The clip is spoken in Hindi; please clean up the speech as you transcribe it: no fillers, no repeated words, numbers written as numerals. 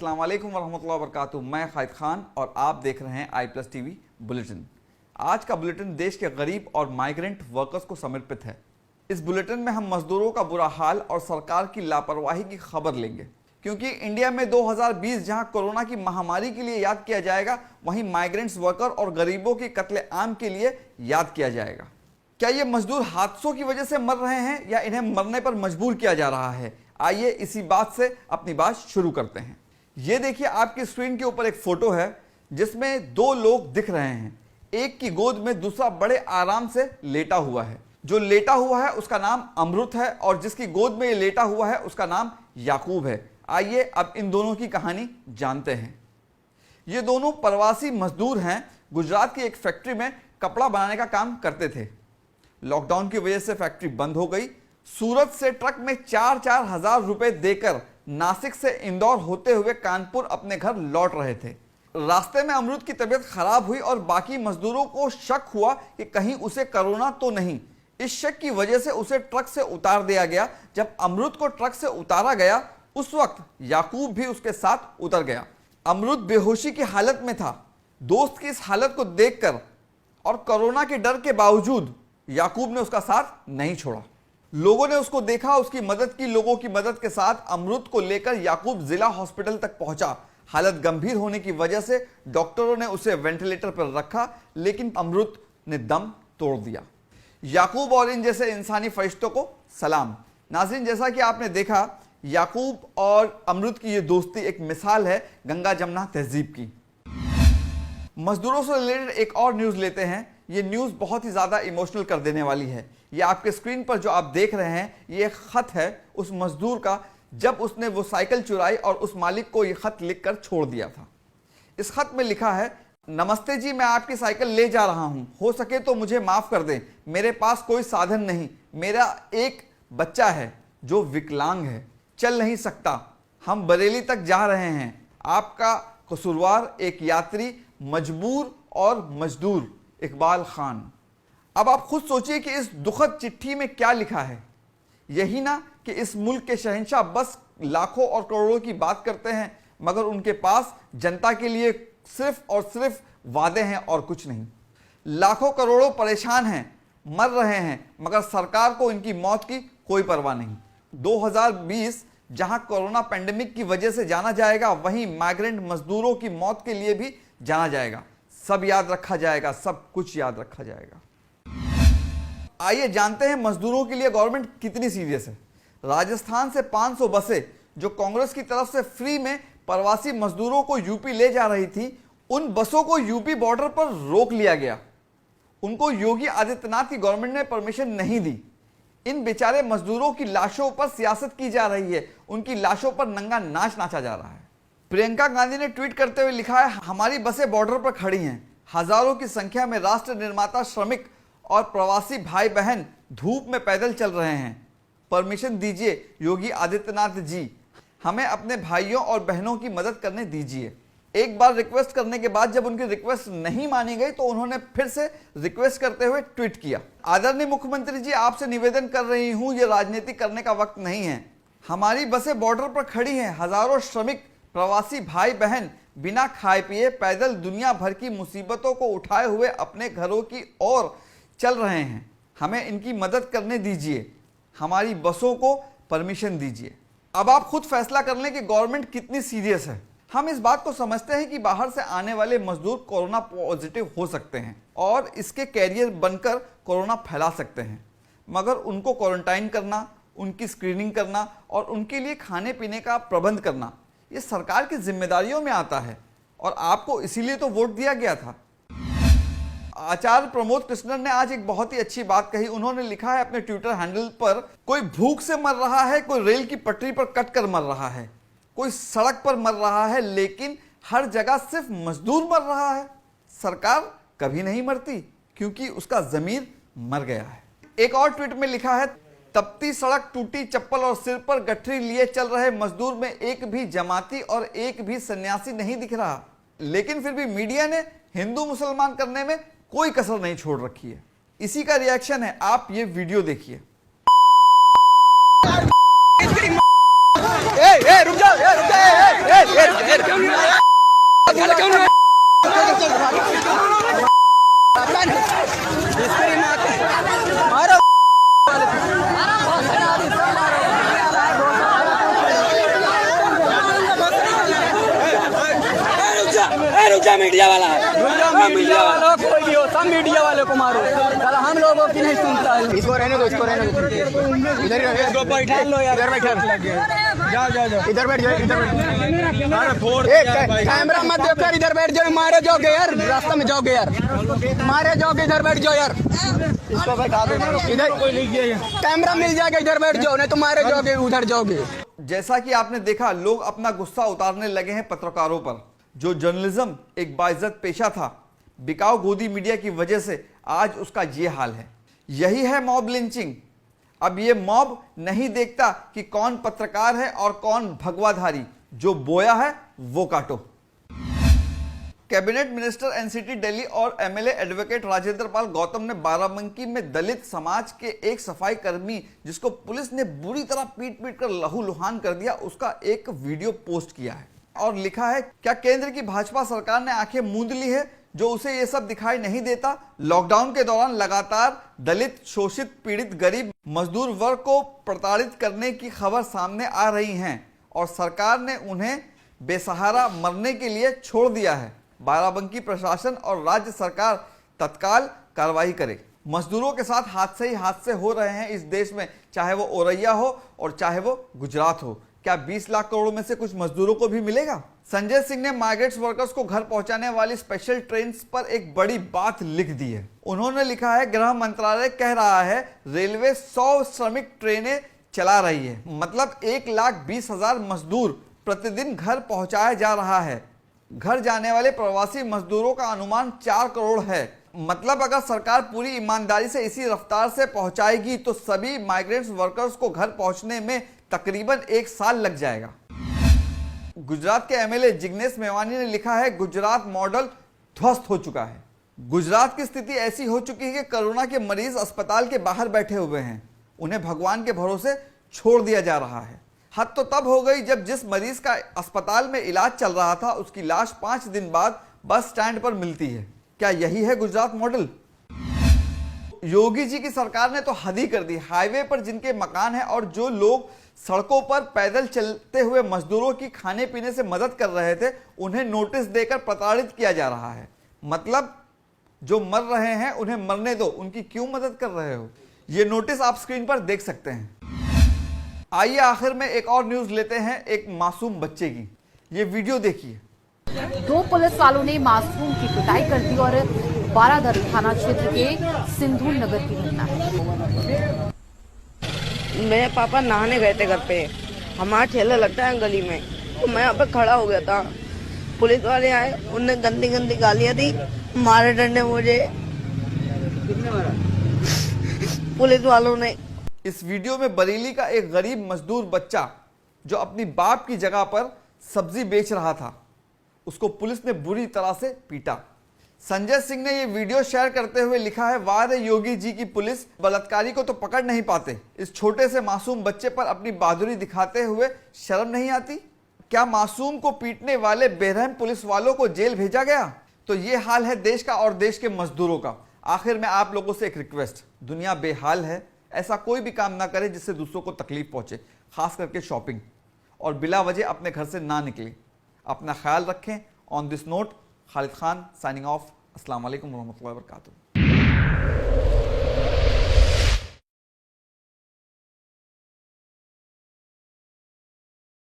अस्सलाम वालेकुम वरहमतुल्लाहि वबरकातुहू। मैं खालिद खान और आप देख रहे हैं i+ टीवी बुलेटिन। आज का बुलेटिन देश के गरीब और माइग्रेंट वर्कर्स को समर्पित है। इस बुलेटिन में हम मजदूरों का बुरा हाल और सरकार की लापरवाही की खबर लेंगे, क्योंकि इंडिया में 2020 जहां कोरोना की महामारी के लिए याद किया जाएगा, वहीं माइग्रेंट्स वर्कर और गरीबों के कत्ले आम के लिए याद किया जाएगा। क्या ये मजदूर हादसों की वजह से मर रहे हैं या इन्हें मरने पर मजबूर किया जा रहा है? आइए इसी बात से अपनी बात शुरू करते हैं। ये देखिए, आपकी स्क्रीन के ऊपर एक फोटो है जिसमें दो लोग दिख रहे हैं। एक की गोद में दूसरा बड़े आराम से लेटा हुआ है। जो लेटा हुआ है उसका नाम अमृत है और जिसकी गोद में ये लेटा हुआ है उसका नाम याकूब है। आइए अब इन दोनों की कहानी जानते हैं। ये दोनों प्रवासी मजदूर हैं। गुजरात की एक फैक्ट्री में कपड़ा बनाने का काम करते थे। लॉकडाउन की वजह से फैक्ट्री बंद हो गई। सूरत से ट्रक में 4-4 हजार रुपए देकर नासिक से इंदौर होते हुए कानपुर अपने घर लौट रहे थे। रास्ते में अमृत की तबीयत खराब हुई और बाकी मजदूरों को शक हुआ कि कहीं उसे कोरोना तो नहीं। इस शक की वजह से उसे ट्रक से उतार दिया गया। जब अमृत को ट्रक से उतारा गया उस वक्त याकूब भी उसके साथ उतर गया। अमृत बेहोशी की हालत में था। दोस्त की इस हालत को देखकर और कोरोना के डर के बावजूद याकूब ने उसका साथ नहीं छोड़ा। लोगों ने उसको देखा, उसकी मदद की। लोगों की मदद के साथ अमृत को लेकर याकूब जिला हॉस्पिटल तक पहुंचा। हालत गंभीर होने की वजह से डॉक्टरों ने उसे वेंटिलेटर पर रखा, लेकिन अमृत ने दम तोड़ दिया। याकूब और इन जैसे इंसानी फरिश्तों को सलाम। नाज़रीन, जैसा कि आपने देखा, याकूब और अमृत की ये दोस्ती एक मिसाल है गंगा जमुना तहजीब की। मजदूरों से रिलेटेड एक और न्यूज़ लेते हैं। ये न्यूज़ बहुत ही ज़्यादा इमोशनल कर देने वाली है। ये आपके स्क्रीन पर जो आप देख रहे हैं, ये एक ख़त है उस मजदूर का, जब उसने वो साइकिल चुराई और उस मालिक को ये ख़त लिखकर छोड़ दिया था। इस ख़त में लिखा है, नमस्ते जी, मैं आपकी साइकिल ले जा रहा हूँ, हो सके तो मुझे माफ़ कर दें। मेरे पास कोई साधन नहीं। मेरा एक बच्चा है जो विकलांग है, चल नहीं सकता। हम बरेली तक जा रहे हैं। आपका कसूरवार एक यात्री, मजबूर और मजदूर, इकबाल खान। अब आप खुद सोचिए कि इस दुखद चिट्ठी में क्या लिखा है। यही ना कि इस मुल्क के शहंशाह बस लाखों और करोड़ों की बात करते हैं, मगर उनके पास जनता के लिए सिर्फ और सिर्फ वादे हैं और कुछ नहीं। लाखों करोड़ों परेशान हैं, मर रहे हैं, मगर सरकार को इनकी मौत की कोई परवाह नहीं। 2020 जहां कोरोना पेंडेमिक की वजह से जाना जाएगा, वहीं माइग्रेंट मजदूरों की मौत के लिए भी जाना जाएगा। सब याद रखा जाएगा, सब कुछ याद रखा जाएगा। आइए जानते हैं मजदूरों के लिए गवर्नमेंट कितनी सीरियस है। राजस्थान से 500 बसें जो कांग्रेस की तरफ से फ्री में प्रवासी मजदूरों को यूपी ले जा रही थी, उन बसों को यूपी बॉर्डर पर रोक लिया गया। उनको योगी आदित्यनाथ की गवर्नमेंट ने परमिशन नहीं दी। इन बेचारे मजदूरों की लाशों पर सियासत की जा रही है। उनकी लाशों पर नंगा नाच नाचा जा रहा है। प्रियंका गांधी ने ट्वीट करते हुए लिखा है, हमारी बसें बॉर्डर पर खड़ी हैं। हजारों की संख्या में राष्ट्र निर्माता, श्रमिक और प्रवासी भाई बहन धूप में पैदल चल रहे हैं। परमिशन दीजिए योगी आदित्यनाथ जी, हमें अपने भाइयों और बहनों की मदद करने दीजिए। एक बार रिक्वेस्ट करने के बाद जब उनकी रिक्वेस्ट नहीं मानी गई तो उन्होंने फिर से रिक्वेस्ट करते हुए ट्वीट किया, आदरणीय मुख्यमंत्री जी, आपसे निवेदन कर रही हूं, ये राजनीति करने का वक्त नहीं है। हमारी बसें बॉर्डर पर खड़ी हैं। हजारों श्रमिक प्रवासी भाई बहन बिना खाए पिए पैदल दुनिया भर की मुसीबतों को उठाए हुए अपने घरों की ओर चल रहे हैं। हमें इनकी मदद करने दीजिए। हमारी बसों को परमिशन दीजिए। अब आप खुद फैसला कर लें कि गवर्नमेंट कितनी सीरियस है। हम इस बात को समझते हैं कि बाहर से आने वाले मजदूर कोरोना पॉजिटिव हो सकते हैं और इसके कैरियर बनकर कोरोना फैला सकते हैं, मगर उनको क्वारंटाइन करना, उनकी स्क्रीनिंग करना और उनके लिए खाने पीने का प्रबंध करना, ये सरकार की जिम्मेदारियों में आता है और आपको इसीलिए तो वोट दिया गया था। आचार्य प्रमोद कृष्णन ने आज एक बहुत ही अच्छी बात कही। उन्होंने लिखा है अपने ट्विटर हैंडल पर, कोई भूख से मर रहा है, कोई रेल की पटरी पर कट कर मर रहा है, कोई सड़क पर मर रहा है, लेकिन हर जगह सिर्फ मजदूर मर रहा है। सरकार कभी नहीं मरती क्योंकि उसका ज़मीर मर गया है। एक और ट्वीट में लिखा है, तपती सड़क, टूटी चप्पल और सिर पर गठरी लिए चल रहे मजदूर में एक भी जमाती और एक भी सन्यासी नहीं दिख रहा, लेकिन फिर भी मीडिया ने हिंदू मुसलमान करने में कोई कसर नहीं छोड़ रखी है। इसी का रिएक्शन है, आप ये वीडियो देखिए। रुक जाओ, मारो। रुक जा मीडिया वाला, मीडिया वाला कोई भी हो, सब मीडिया वाले को मारो। साला हम लोगों की नहीं सुनता है। इसको रहने दो, इसको रहने दो। इधर ही इसको बैठा लो यार, इधर बैठा। जाओ जाओ जाओ, इधर बैठ जाओ, इधर बैठ। कैमरा मत देखो, इधर बैठ जाओ। मारे जाओगे यार, रास्ते में जाओगे यार, मारे जाओगे। इधर बैठ जाओ यार, इसको बैठा दो। इधर कैमरा मिल जाएगा, इधर बैठ जाओ, नहीं तो मारे जाओगे, उधर जाओगे। जैसा कि आपने देखा, लोग अपना गुस्सा उतारने लगे हैं पत्रकारों पर। जो जर्नलिज्म एक बाइज्जत पेशा था, बिकाऊ गोदी मीडिया की वजह से आज उसका ये हाल है। यही है मॉब लिंचिंग। अब ये मॉब नहीं देखता कि कौन पत्रकार है और कौन भगवाधारी। जो बोया है वो काटो। कैबिनेट मिनिस्टर एनसीटी दिल्ली और एमएलए एडवोकेट राजेंद्र पाल गौतम ने बाराबंकी में दलित समाज के एक सफाई कर्मी, जिसको पुलिस ने बुरी तरह पीट पीट कर लहूलुहान कर दिया, उसका एक वीडियो पोस्ट किया है और लिखा है, क्या केंद्र की भाजपा सरकार ने आंखें मूंद ली है जो उसे ये सब दिखाई नहीं देता? लॉकडाउन के दौरान लगातार दलित, शोषित, पीड़ित, गरीब, मजदूर वर्ग को प्रताड़ित करने की खबर सामने आ रही हैं और सरकार ने उन्हें बेसहारा मरने के लिए छोड़ दिया है। बाराबंकी प्रशासन और राज्य सरकार तत्काल कार्रवाई करे। मजदूरों के साथ हादसे ही हादसे हो रहे हैं इस देश में, चाहे वो औरैया हो और चाहे वो गुजरात हो। क्या 20 लाख करोड़ में से कुछ मजदूरों को भी मिलेगा? संजय सिंह ने माइग्रेंट्स वर्कर्स को घर पहुंचाने वाली स्पेशल ट्रेन पर एक बड़ी बात लिख दी है। उन्होंने लिखा है, गृह मंत्रालय कह रहा है रेलवे 100 श्रमिक ट्रेनें चला रही है, मतलब 1,20,000 मजदूर प्रतिदिन घर पहुंचाया जा रहा है। घर जाने वाले प्रवासी मजदूरों का अनुमान 4 करोड़ है। मतलब अगर सरकार पूरी ईमानदारी से इसी रफ्तार से पहुंचाएगी तो सभी माइग्रेंट्स वर्कर्स को घर पहुंचने में तकरीबन 1 साल लग जाएगा। गुजरात के एमएलए जिग्नेश मेवानी ने लिखा है, गुजरात मॉडल ध्वस्त हो चुका है। गुजरात की स्थिति ऐसी हो चुकी है कि कोरोना के मरीज अस्पताल के बाहर बैठे हुए हैं, उन्हें भगवान के भरोसे छोड़ दिया जा रहा है। हद तो तब हो गई जब जिस मरीज का अस्पताल में इलाज चल रहा था उसकी लाश 5 दिन बाद बस स्टैंड पर मिलती है। क्या यही है गुजरात मॉडल? योगी जी की सरकार ने तो हद ही कर दी। हाईवे पर जिनके मकान है और जो लोग सड़कों पर पैदल चलते हुए मजदूरों की खाने पीने से मदद कर रहे थे, उन्हें नोटिस देकर प्रताड़ित किया जा रहा है। मतलब जो मर रहे हैं उन्हें मरने दो, उनकी क्यों मदद कर रहे हो? ये नोटिस आप स्क्रीन पर देख सकते हैं। आइए आखिर में एक और न्यूज लेते हैं, एक मासूम बच्चे की। ये वीडियो देखिए। 2 पुलिस वालों ने मासूम की पिटाई कर दी और बारादर थाना क्षेत्र के सिंधु नगर की घटना है। मेरे पापा नहाने गए थे घर पे, हमारा ठेला लगता है गली में, तो मैं यहाँ पे खड़ा हो गया था। पुलिस वाले आए, उनने गंदी गंदी गालियां दी, मारे डंडे मुझे पुलिस वालों ने। इस वीडियो में बरेली का एक गरीब मजदूर बच्चा जो अपनी बाप की जगह पर सब्जी बेच रहा था, उसको पुलिस ने बुरी तरह से पीटा। संजय सिंह ने यह वीडियो शेयर करते हुए लिखा है, वाह रे योगी जी की पुलिस, बलात्कारी को तो पकड़ नहीं पाते, इस छोटे से मासूम बच्चे पर अपनी बहादुरी दिखाते हुए शर्म नहीं आती? क्या मासूम को पीटने वाले बेरहम पुलिस वालों को जेल भेजा गया? तो ये हाल है देश का और देश के मजदूरों का। आखिर में आप लोगों से एक रिक्वेस्ट, दुनिया बेहाल है, ऐसा कोई भी काम ना करे जिससे दूसरों को तकलीफ पहुंचे, खास करके शॉपिंग, और बिला वजह अपने घर से ना निकले। अपना ख्याल रखें। On this note, Khalid Khan signing off. अस्सलाम वालेकुम रहमतुल्लाहि व बरकातुहू।